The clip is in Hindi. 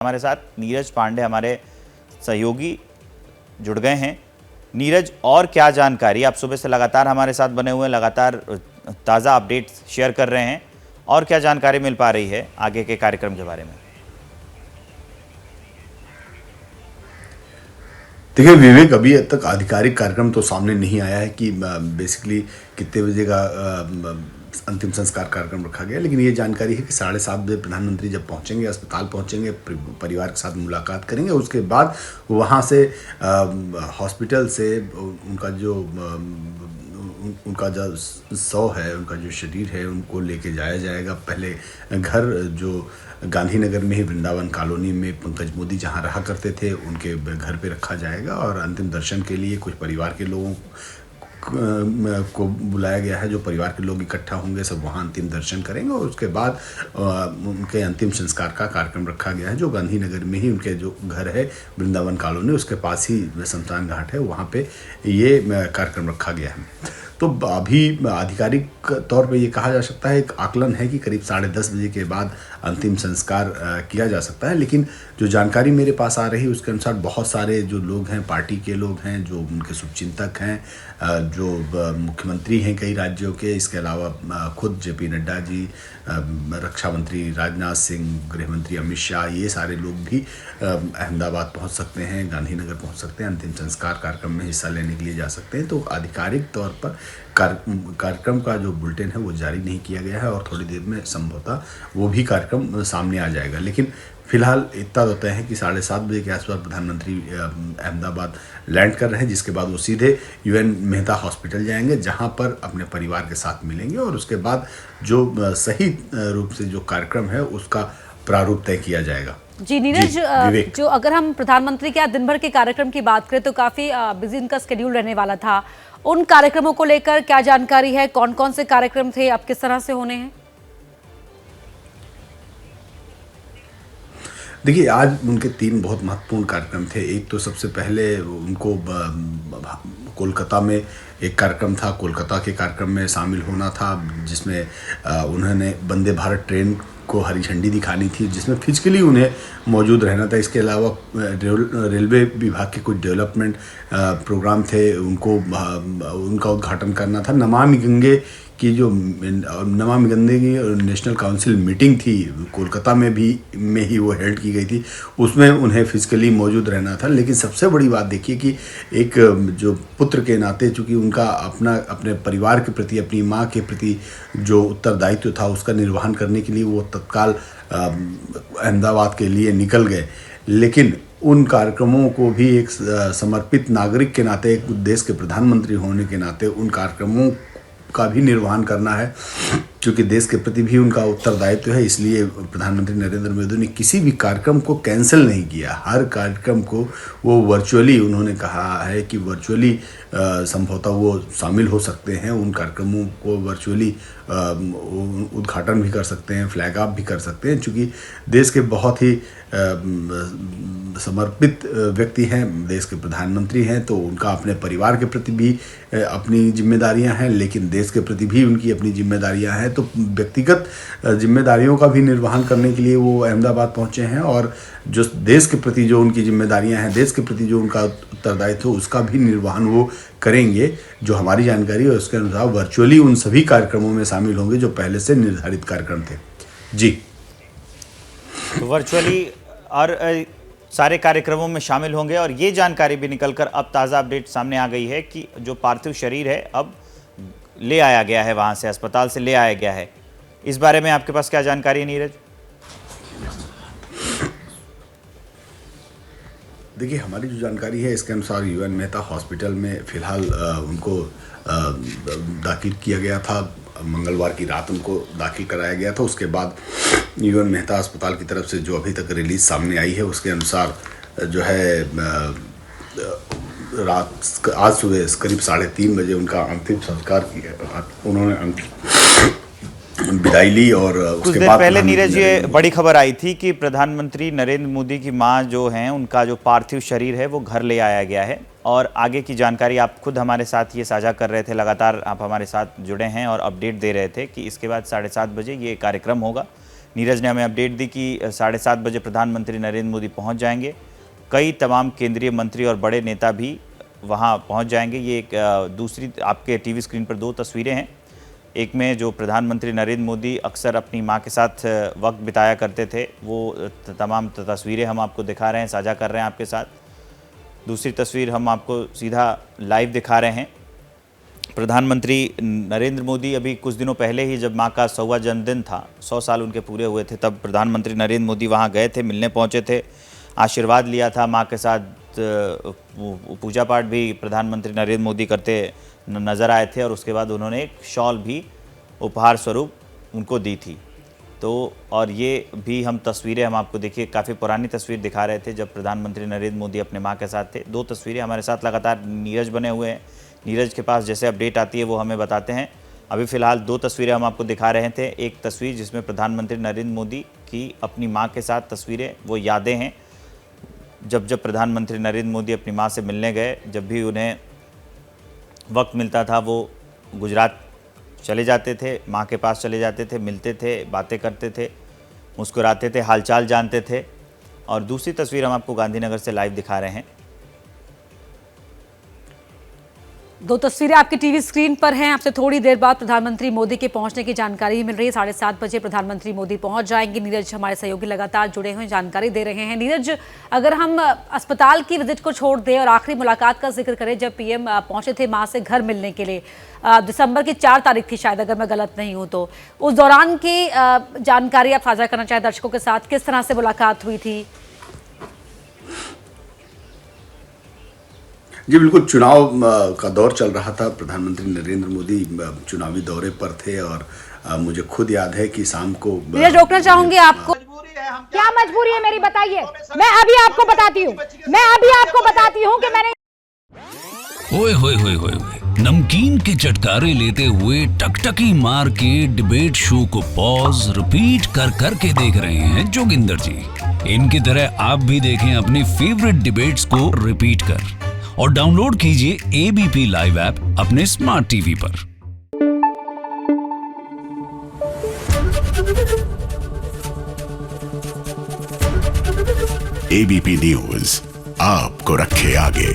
हमारे साथ नीरज पांडे हमारे सहयोगी जुड़ गए हैं। नीरज, और क्या जानकारी? आप सुबह से लगातार हमारे साथ बने हुए हैं, लगातार ताज़ा अपडेट्स शेयर कर रहे हैं, और क्या जानकारी मिल पा रही है आगे के कार्यक्रम के बारे में? देखिए विवेक, अभी तक आधिकारिक कार्यक्रम तो सामने नहीं आया है कि बेसिकली कितने बजे का अंतिम संस्कार कार्यक्रम रखा गया, लेकिन ये जानकारी है कि 7:30 बजे प्रधानमंत्री जब पहुंचेंगे, अस्पताल पहुंचेंगे, परिवार के साथ मुलाकात करेंगे, उसके बाद वहां से हॉस्पिटल से उनका जो शव है, उनका जो शरीर है, उनको लेके जाया जाएगा। पहले घर जो गांधीनगर में ही वृंदावन कॉलोनी में पंकज मोदी जहां रहा करते थे, उनके घर पे रखा जाएगा और अंतिम दर्शन के लिए कुछ परिवार के लोगों को बुलाया गया है। जो परिवार के लोग इकट्ठा होंगे सब वहाँ अंतिम दर्शन करेंगे और उसके बाद उनके अंतिम संस्कार का कार्यक्रम रखा गया है, जो गांधीनगर में ही उनके जो घर है वृंदावन कॉलोनी, उसके पास ही शमशान घाट है, वहाँ पे ये कार्यक्रम रखा गया है। तो अभी आधिकारिक तौर पे ये कहा जा सकता है, एक आकलन है कि करीब 10:30 बजे के बाद अंतिम संस्कार किया जा सकता है, लेकिन जो जानकारी मेरे पास आ रही है उसके अनुसार बहुत सारे जो लोग हैं, पार्टी के लोग हैं, जो उनके शुभचिंतक हैं, जो मुख्यमंत्री हैं कई राज्यों के, इसके अलावा खुद जेपी नड्डा जी, रक्षा मंत्री राजनाथ सिंह, गृह मंत्री अमित शाह, ये सारे लोग भी अहमदाबाद पहुंच सकते हैं, गांधीनगर पहुंच सकते हैं, अंतिम संस्कार कार्यक्रम में हिस्सा लेने के लिए जा सकते हैं। तो आधिकारिक तौर पर कार्यक्रम का जो बुलेटिन है वो जारी नहीं किया गया है और थोड़ी देर में संभवतः वो भी कार्यक्रम सामने आ जाएगा, लेकिन फिलहाल इतना तो तय है कि 7:30 बजे के आसपास प्रधानमंत्री अहमदाबाद लैंड कर रहे हैं, जिसके बाद वो सीधे UN मेहता हॉस्पिटल जाएंगे, जहां पर अपने परिवार के साथ मिलेंगे और उसके बाद जो सही रूप से जो कार्यक्रम है उसका प्रारूप तय किया जाएगा। जी नीरज, जो अगर हम प्रधानमंत्री के दिन भर के कार्यक्रम की बात करें तो काफी बिजी उनका शेड्यूल रहने वाला था। उन कार्यक्रमों को लेकर क्या जानकारी है? कौन कौन से कार्यक्रम थे, अब किस तरह से होने हैं? देखिए, आज उनके 3 बहुत महत्वपूर्ण कार्यक्रम थे। एक तो सबसे पहले उनको कोलकाता में एक कार्यक्रम था, कोलकाता के कार्यक्रम में शामिल होना था, जिसमें उन्होंने वंदे भारत ट्रेन को हरी झंडी दिखानी थी, जिसमें फिजिकली उन्हें मौजूद रहना था। इसके अलावा रेलवे विभाग के कुछ डेवलपमेंट प्रोग्राम थे, उनका उद्घाटन करना था। नमामि गंगे की नेशनल काउंसिल मीटिंग थी, कोलकाता में ही वो हेल्ड की गई थी, उसमें उन्हें फिजिकली मौजूद रहना था। लेकिन सबसे बड़ी बात देखिए कि एक जो पुत्र के नाते, चूँकि उनका अपने परिवार के प्रति, अपनी माँ के प्रति जो उत्तरदायित्व था उसका निर्वहन करने के लिए वो तत्काल अहमदाबाद के लिए निकल गए, लेकिन उन कार्यक्रमों को भी एक समर्पित नागरिक के नाते, एक देश के प्रधानमंत्री होने के नाते उन कार्यक्रमों का भी निर्वहन करना है, क्योंकि देश के प्रति भी उनका उत्तरदायित्व है। इसलिए प्रधानमंत्री नरेंद्र मोदी ने किसी भी कार्यक्रम को कैंसिल नहीं किया। हर कार्यक्रम को वो वर्चुअली, उन्होंने कहा है कि वर्चुअली संभवतः वो शामिल हो सकते हैं, उन कार्यक्रमों को वर्चुअली उद्घाटन भी कर सकते हैं, फ्लैग ऑफ भी कर सकते हैं, क्योंकि देश के बहुत ही समर्पित व्यक्ति हैं, देश के प्रधानमंत्री हैं, तो उनका अपने परिवार के प्रति भी अपनी जिम्मेदारियां हैं, लेकिन देश के प्रति भी उनकी अपनी जिम्मेदारियां हैं। तो व्यक्तिगत जिम्मेदारियों का भी निर्वहन करने के लिए वो अहमदाबाद पहुंचे हैं और जो देश के प्रति जो उनकी जिम्मेदारियां हैं, देश के प्रति जो उनका उत्तरदायित्व है, उसका भी निर्वहन वो करेंगे। जो हमारी जानकारी है उसके अनुसार वर्चुअली उन सभी कार्यक्रमों में शामिल होंगे जो पहले से निर्धारित कार्यक्रम थे। जी, तो वर्चुअली और सारे कार्यक्रमों में शामिल होंगे। और ये जानकारी भी निकलकर अब ताज़ा अपडेट सामने आ गई है कि जो पार्थिव शरीर है अब ले आया गया है, वहाँ से अस्पताल से ले आया गया है। इस बारे में आपके पास क्या जानकारी है नीरज? देखिए, हमारी जो जानकारी है इसके अनुसार UN मेहता हॉस्पिटल में फ़िलहाल उनको दाखिल किया गया था। मंगलवार की रात उनको दाखिल कराया गया था। उसके बाद UN मेहता अस्पताल की तरफ से जो अभी तक रिलीज सामने आई है उसके अनुसार जो है आज सुबह करीब 3:30 बजे उनका अंतिम संस्कार किया, उन्होंने विदाई ली। और कुछ देर पहले नीरज, ये बड़ी खबर आई थी कि प्रधानमंत्री नरेंद्र मोदी की मां जो हैं, उनका जो पार्थिव शरीर है वो घर ले आया गया है। और आगे की जानकारी आप खुद हमारे साथ ये साझा कर रहे थे, लगातार आप हमारे साथ जुड़े हैं और अपडेट दे रहे थे कि इसके बाद 7:30 बजे ये कार्यक्रम होगा। नीरज ने हमें अपडेट दी कि 7:30 बजे प्रधानमंत्री नरेंद्र मोदी पहुंच जाएंगे। कई तमाम केंद्रीय मंत्री और बड़े नेता भी वहां पहुंच जाएंगे। ये एक दूसरी आपके टीवी स्क्रीन पर दो तस्वीरें हैं। एक में जो प्रधानमंत्री नरेंद्र मोदी अक्सर अपनी मां के साथ वक्त बिताया करते थे, वो तमाम तस्वीरें हम आपको दिखा रहे हैं, साझा कर रहे हैं आपके साथ। दूसरी तस्वीर हम आपको सीधा लाइव दिखा रहे हैं। प्रधानमंत्री नरेंद्र मोदी अभी कुछ दिनों पहले ही, जब मां का 100वां जन्मदिन था, 100 साल उनके पूरे हुए थे, तब प्रधानमंत्री नरेंद्र मोदी वहां गए थे, मिलने पहुंचे थे, आशीर्वाद लिया था मां के साथ। पूजा पाठ भी प्रधानमंत्री नरेंद्र मोदी करते नज़र आए थे और उसके बाद उन्होंने एक शॉल भी उपहार स्वरूप उनको दी थी। तो और ये भी हम तस्वीरें हम आपको देखिए, काफ़ी पुरानी तस्वीर दिखा रहे थे जब प्रधानमंत्री नरेंद्र मोदी अपने मां के साथ थे। दो तस्वीरें हमारे साथ लगातार नीरज बने हुए हैं। नीरज के पास जैसे अपडेट आती है वो हमें बताते हैं। अभी फ़िलहाल दो तस्वीरें हम आपको दिखा रहे थे। एक तस्वीर जिसमें प्रधानमंत्री नरेंद्र मोदी की अपनी मां के साथ तस्वीरें, वो यादें हैं जब जब प्रधानमंत्री नरेंद्र मोदी अपनी मां से मिलने गए, जब भी उन्हें वक्त मिलता था वो गुजरात चले जाते थे, मां के पास चले जाते थे, मिलते थे, बातें करते थे, मुस्कुराते थे, हालचाल जानते थे। और दूसरी तस्वीर हम आपको गांधीनगर से लाइव दिखा रहे हैं। दो तस्वीरें आपकी टीवी स्क्रीन पर हैं। आपसे थोड़ी देर बाद प्रधानमंत्री मोदी के पहुंचने की जानकारी मिल रही है। 7:30 बजे प्रधानमंत्री मोदी पहुंच जाएंगे। नीरज हमारे सहयोगी लगातार जुड़े हुए जानकारी दे रहे हैं। नीरज, अगर हम अस्पताल की विजिट को छोड़ दें और आखिरी मुलाकात का जिक्र करें, जब पीएम पहुंचे थे मां से घर मिलने के लिए, दिसंबर की 4 तारीख थी शायद, अगर मैं गलत नहीं हूँ तो, उस दौरान की जानकारी आप साझा करना चाहें दर्शकों के साथ, किस तरह से मुलाकात हुई थी? जी बिल्कुल, चुनाव का दौर चल रहा था। प्रधानमंत्री नरेंद्र मोदी चुनावी दौरे पर थे और मुझे खुद याद है कि शाम को रोकना चाहूंगी आपको। क्या मजबूरी है मेरी, बताइए। मैं अभी आपको बताती हूँ कि मैंने ओए होए होए होए नमकीन के चटकारे लेते हुए टकटकी मार के डिबेट शो को पॉज रिपीट कर करके देख रहे हैं जोगिंदर जी। इनकी तरह आप भी देखें अपनी फेवरेट डिबेट्स को रिपीट कर और डाउनलोड कीजिए एबीपी लाइव ऐप अपने स्मार्ट टीवी पर। एबीपी न्यूज आपको रखे आगे।